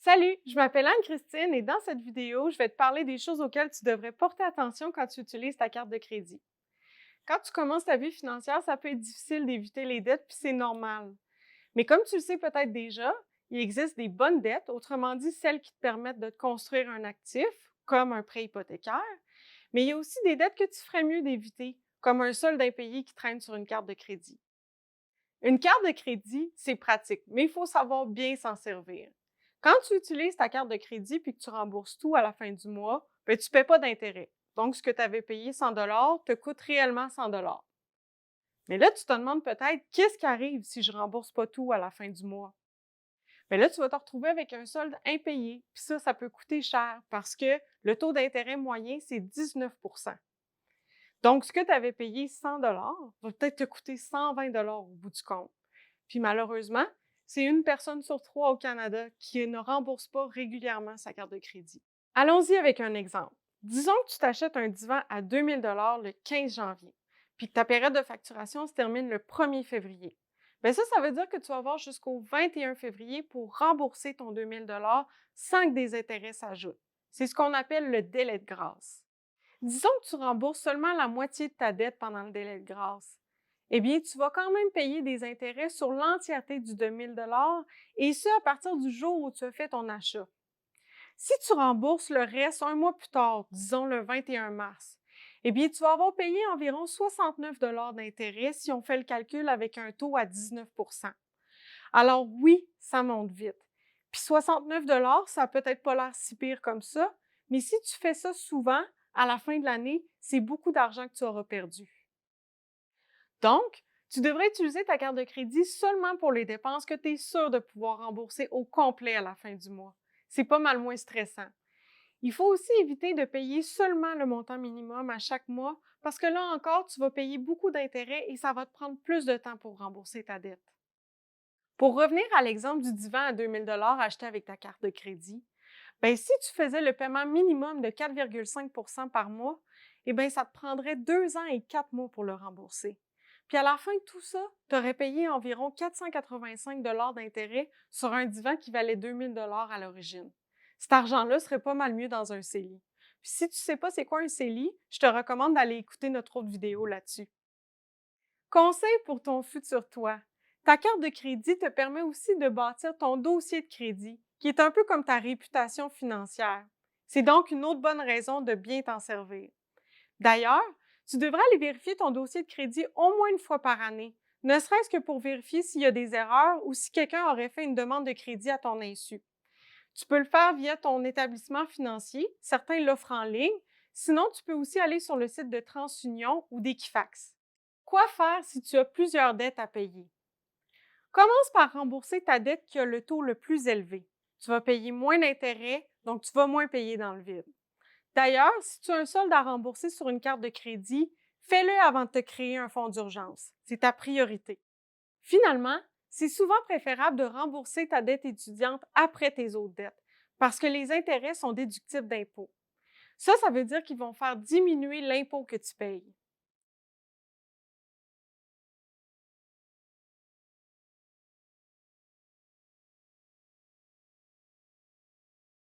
Salut, je m'appelle Anne-Christine et dans cette vidéo, je vais te parler des choses auxquelles tu devrais porter attention quand tu utilises ta carte de crédit. Quand tu commences ta vie financière, ça peut être difficile d'éviter les dettes, puis c'est normal. Mais comme tu le sais peut-être déjà, il existe des bonnes dettes, autrement dit celles qui te permettent de te construire un actif, comme un prêt hypothécaire, mais il y a aussi des dettes que tu ferais mieux d'éviter, comme un solde impayé qui traîne sur une carte de crédit. Une carte de crédit, c'est pratique, mais il faut savoir bien s'en servir. Quand tu utilises ta carte de crédit puis que tu rembourses tout à la fin du mois, ben, tu ne paies pas d'intérêt. Donc, ce que tu avais payé 100 te coûte réellement 100. Mais là, tu te demandes peut-être qu'est-ce qui arrive si je ne rembourse pas tout à la fin du mois? Bien là, tu vas te retrouver avec un solde impayé. Puis ça peut coûter cher parce que le taux d'intérêt moyen, c'est 19. Donc, ce que tu avais payé 100 va peut-être te coûter 120 au bout du compte. Puis malheureusement, c'est une personne sur trois au Canada qui ne rembourse pas régulièrement sa carte de crédit. Allons-y avec un exemple. Disons que tu t'achètes un divan à 2000 le 15 janvier, puis que ta période de facturation se termine le 1er février. Bien ça veut dire que tu vas avoir jusqu'au 21 février pour rembourser ton 2000 sans que des intérêts s'ajoutent. C'est ce qu'on appelle le délai de grâce. Disons que tu rembourses seulement la moitié de ta dette pendant le délai de grâce. Eh bien, tu vas quand même payer des intérêts sur l'entièreté du 2000 et ce, à partir du jour où tu as fait ton achat. Si tu rembourses le reste un mois plus tard, disons le 21 mars, eh bien, tu vas avoir payé environ 69 d'intérêt si on fait le calcul avec un taux à 19. Alors oui, ça monte vite. Puis 69 ça n'a peut-être pas l'air si pire comme ça, mais si tu fais ça souvent, à la fin de l'année, c'est beaucoup d'argent que tu auras perdu. Donc, tu devrais utiliser ta carte de crédit seulement pour les dépenses que tu es sûr de pouvoir rembourser au complet à la fin du mois. C'est pas mal moins stressant. Il faut aussi éviter de payer seulement le montant minimum à chaque mois parce que là encore, tu vas payer beaucoup d'intérêts et ça va te prendre plus de temps pour rembourser ta dette. Pour revenir à l'exemple du divan à 2000 acheté avec ta carte de crédit, ben, si tu faisais le paiement minimum de 4,5 par mois, eh bien, ça te prendrait 2 ans et 4 mois pour le rembourser. Puis à la fin de tout ça, tu aurais payé environ 485 d'intérêt sur un divan qui valait 2000 à l'origine. Cet argent-là serait pas mal mieux dans un CELI. Puis si tu ne sais pas c'est quoi un CELI, je te recommande d'aller écouter notre autre vidéo là-dessus. Conseil pour ton futur toi. Ta carte de crédit te permet aussi de bâtir ton dossier de crédit, qui est un peu comme ta réputation financière. C'est donc une autre bonne raison de bien t'en servir. D'ailleurs, tu devrais aller vérifier ton dossier de crédit au moins une fois par année, ne serait-ce que pour vérifier s'il y a des erreurs ou si quelqu'un aurait fait une demande de crédit à ton insu. Tu peux le faire via ton établissement financier, certains l'offrent en ligne, sinon tu peux aussi aller sur le site de TransUnion ou d'Equifax. Quoi faire si tu as plusieurs dettes à payer? Commence par rembourser ta dette qui a le taux le plus élevé. Tu vas payer moins d'intérêts, donc tu vas moins payer dans le vide. D'ailleurs, si tu as un solde à rembourser sur une carte de crédit, fais-le avant de te créer un fonds d'urgence. C'est ta priorité. Finalement, c'est souvent préférable de rembourser ta dette étudiante après tes autres dettes, parce que les intérêts sont déductibles d'impôts. Ça veut dire qu'ils vont faire diminuer l'impôt que tu payes.